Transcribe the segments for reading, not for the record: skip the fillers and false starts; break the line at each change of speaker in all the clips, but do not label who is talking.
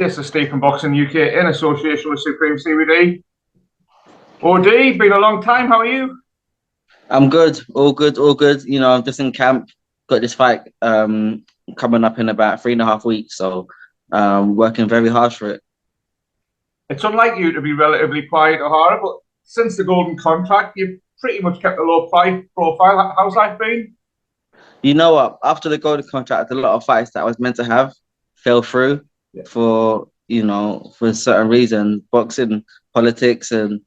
This is Stephen Boxing UK in association with Supreme CBD. OD, been a long time. How are you?
I'm good, all good, all good. I'm just in camp. Got this fight coming up in about 3.5 weeks, so working very hard for it.
It's unlike you to be relatively quiet, Ohara, but since the golden contract, you've pretty much kept a low profile. How's life been?
You know what? After the golden contract, a lot of fights that I was meant to have fell through
Yeah.
for certain reasons, boxing, politics, and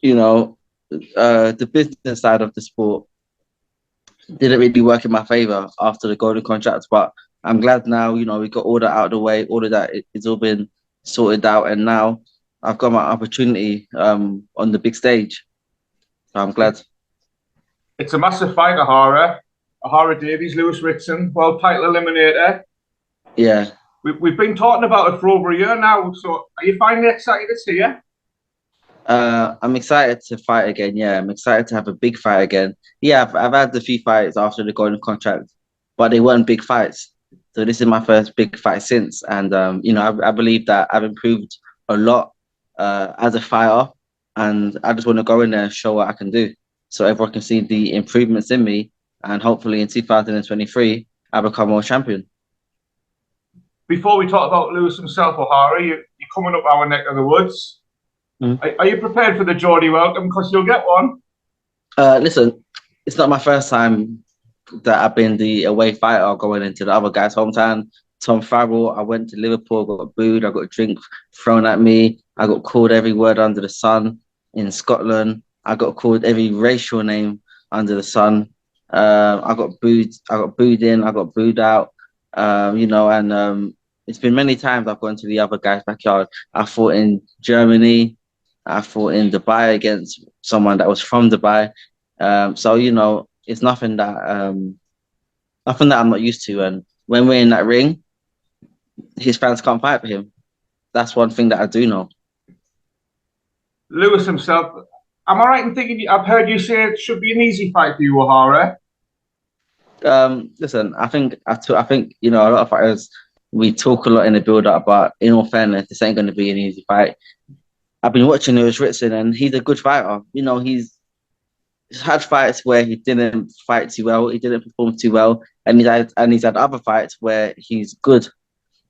you know, the business side of the sport didn't really work in my favor after the golden contract. But I'm glad now, we got all that out of the way, all of that it's all been sorted out, and now I've got my opportunity on the big stage. So I'm glad.
It's a massive fight, Ohara. Ohara Davies, Lewis Ritson, world title eliminator.
Yeah.
We've been talking about it for over a year now. So are you finally excited to see it?
I'm excited to fight again. Yeah, I'm excited to have a big fight again. Yeah, I've had a few fights after the golden contract, but they weren't big fights. So this is my first big fight since, and I believe that I've improved a lot as a fighter, and I just want to go in there and show what I can do, so everyone can see the improvements in me, and hopefully in 2023 I become world champion.
Before we talk about Lewis himself, Ohara, you're coming up our neck of the woods. Are you prepared for the Geordie welcome? Because you'll get one.
Listen, it's not my first time that I've been the away fighter going into the other guy's hometown. Tom Farrell, I went to Liverpool, got booed, I got a drink thrown at me, I got called every word under the sun in Scotland. I got called every racial name under the sun. I got booed in, I got booed out. And it's been many times I've gone to the other guy's backyard. I fought in Germany. I fought in Dubai against someone that was from Dubai. So it's nothing that I'm not used to. And when we're in that ring, his fans can't fight for him. That's one thing that I do know.
Lewis himself, am I right in thinking I've heard you say it should be an easy fight for you, Ohara?
Listen, I think a lot of fighters, we talk a lot in the build up, but in all fairness, this ain't going to be an easy fight. I've been watching Lewis Ritson, and he's a good fighter. He's had fights where he didn't fight too well, he didn't perform too well, and he's had other fights where he's good.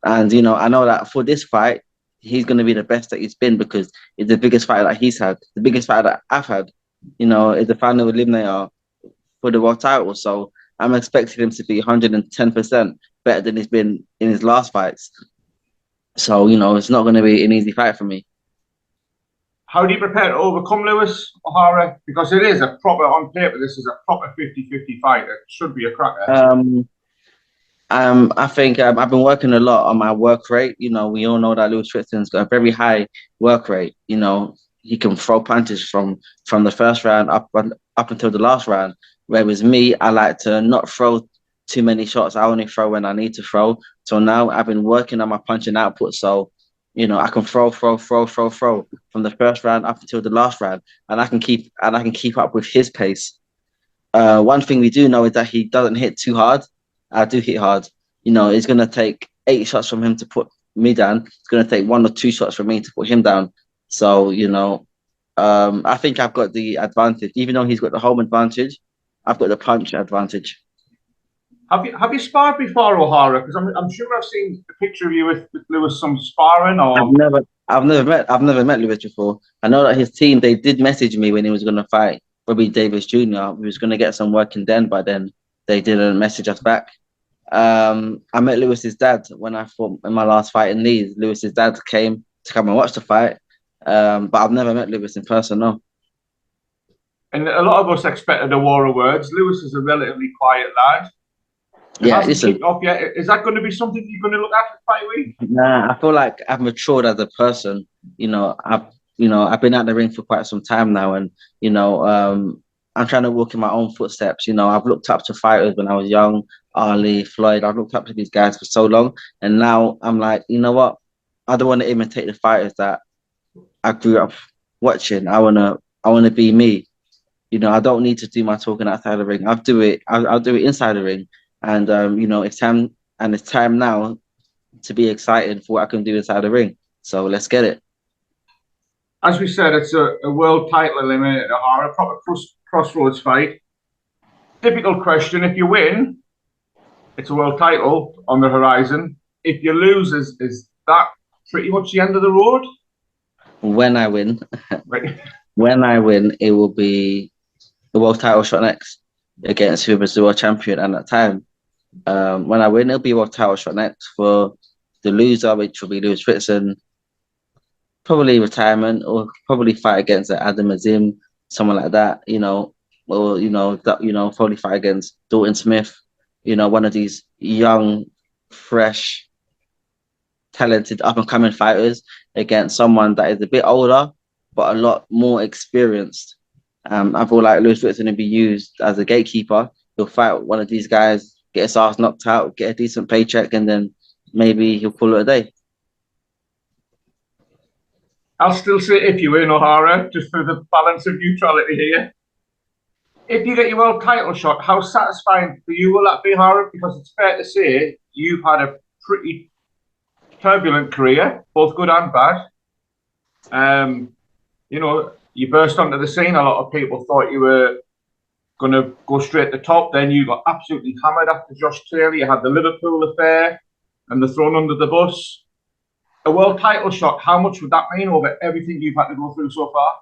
And I know that for this fight, he's going to be the best that he's been, because it's the biggest fight that he's had, the biggest fight that I've had. Is the final eliminator for the world title. So I'm expecting him to be 110% better than he's been in his last fights. So it's not going to be an easy fight for me.
How do you prepare to overcome Lewis, Ohara? Because it is a proper, on paper, this is a proper 50-50 fight. It should be a cracker.
I think I've been working a lot on my work rate. We all know that Lewis Ritson's got a very high work rate. He can throw punches from the first round up until the last round. Whereas me, I like to not throw too many shots. I only throw when I need to throw. So now I've been working on my punching output. So I can throw from the first round up until the last round, and I can keep up with his pace. One thing we do know is that he doesn't hit too hard. I do hit hard. It's gonna take 8 shots from him to put me down. It's gonna take 1 or 2 shots from me to put him down. So I think I've got the advantage. Even though he's got the home advantage, I've got the punch advantage.
Have you sparred before, Ohara? Because I'm sure I've seen a picture of you with Lewis some sparring. Or
I've never met Lewis before. I know that his team, they did message me when he was gonna fight Robbie Davis Jr. He was gonna get some work in then, but then they didn't message us back. I met Lewis's dad when I fought in my last fight in Leeds. Lewis's dad came to come and watch the fight, but I've never met Lewis in person. No.
And a lot of us expected a war of words. Lewis is a relatively quiet lad.
Yeah, listen.
Off yet. Is that going to be something you're going to look at fight week?
Nah, I feel like I've matured as a person. I've been at the ring for quite some time now, and I'm trying to walk in my own footsteps. I've looked up to fighters when I was young, Ali, Floyd. I've looked up to these guys for so long, and now I'm like, you know what? I don't want to imitate the fighters that I grew up watching. I wanna be me. I don't need to do my talking outside the ring. I'll do it inside the ring. And it's time now to be excited for what I can do inside the ring. So let's get it.
As we said, it's a world title eliminated Ohara, a proper crossroads fight. Difficult question. If you win, it's a world title on the horizon. If you lose, is that pretty much the end of the road?
When I win,
Right.
when I win, it will be the world title shot next against whoever's the world champion at that time. When I win, it'll be world title shot next for the loser, which will be Lewis Ritson. Probably retirement, or probably fight against Adam Azim, someone like that. Or probably fight against Dalton Smith. One of these young, fresh, talented, up and coming fighters against someone that is a bit older but a lot more experienced. I feel like Lewis Ritson will be used as a gatekeeper. He'll fight one of these guys, get his ass knocked out, get a decent paycheck, and then maybe he'll call it a day.
I'll still say if you win, Ohara, just for the balance of neutrality here. If you get your world title shot, how satisfying for you will that be, Ohara? Because it's fair to say you've had a pretty turbulent career, both good and bad. You burst onto the scene. A lot of people thought you were going to go straight to the top. Then you got absolutely hammered after Josh Taylor. You had the Liverpool affair and the thrown under the bus. A world title shot, how much would that mean over everything you've had to go through so far?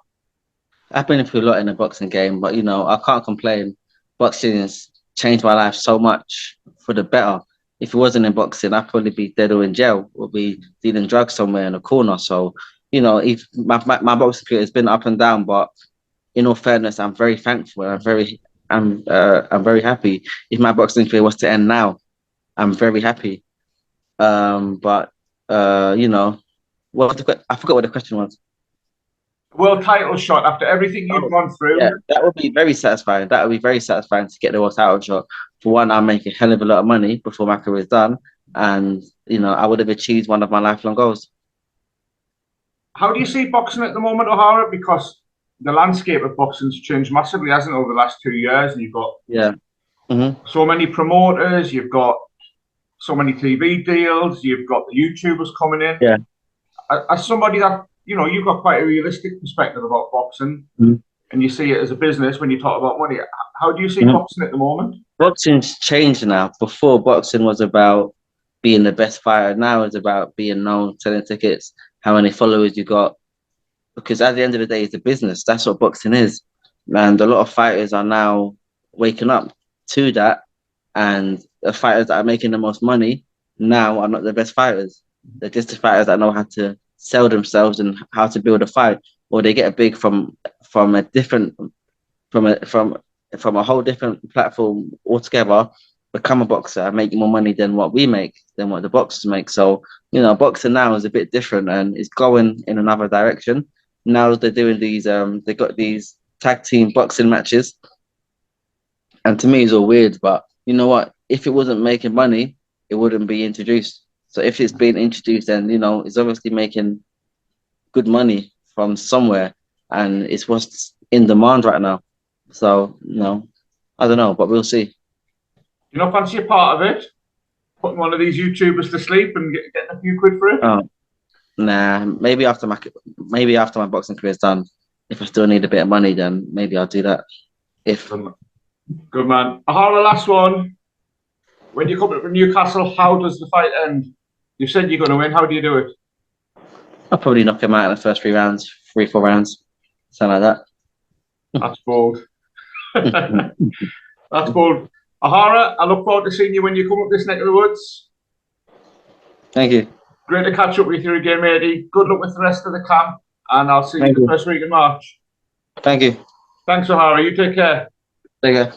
I've been through a lot in the boxing game, but I can't complain. Boxing has changed my life so much for the better. If it wasn't in boxing, I'd probably be dead or in jail or be dealing drugs somewhere in a corner. So, if my boxing career has been up and down, but in all fairness, I'm very thankful and I'm very happy. If my boxing career was to end now, I'm very happy. But I forgot what the question was.
World title shot after everything you've gone through.
Yeah, that would be very satisfying. That would be very satisfying to get the world title shot. For one, I'll make a hell of a lot of money before my career is done, and I would have achieved one of my lifelong goals.
How do you see boxing at the moment, Ohara? Because the landscape of boxing's changed massively, hasn't it, over the last 2 years? And you've got so many promoters, you've got so many TV deals, you've got the YouTubers coming in.
Yeah.
As somebody that you've got quite a realistic perspective about boxing, and you see it as a business when you talk about money. How do you see boxing at the moment?
Boxing's changed now. Before, boxing was about being the best fighter. Now it's about being known, selling tickets, how many followers you got. Because at the end of the day, it's a business. That's what boxing is. And a lot of fighters are now waking up to that. And the fighters that are making the most money now are not the best fighters. They're just the fighters that know how to sell themselves and how to build a fight, or they get a big from a whole different platform altogether, become a boxer and make more money than what we make, than what the boxers make. So, boxing now is a bit different and it's going in another direction. Now they're doing these, they got these tag team boxing matches. And to me, it's all weird, but you know what? If it wasn't making money, it wouldn't be introduced. So if it's being introduced, then, it's obviously making good money from somewhere and it's what's in demand right now. So, I don't know, but we'll see.
You not fancy a part of it? Putting one of these YouTubers to sleep and getting a few quid for it?
Oh, nah, maybe after my boxing career is done, if I still need a bit of money, then maybe I'll do that.
Good man. Ohara, last one. When you come up from Newcastle, how does the fight end? You said you're going to win. How do you do it?
I'll probably knock him out in the first 4 rounds, something like that.
That's bold. That's bold. Ohara, I look forward to seeing you when you come up this neck of the woods.
Thank you.
Great to catch up with you again, matey. Good luck with the rest of the camp, and I'll see you the first week in March.
Thank you.
Thanks, Ohara. You take care.
Take care.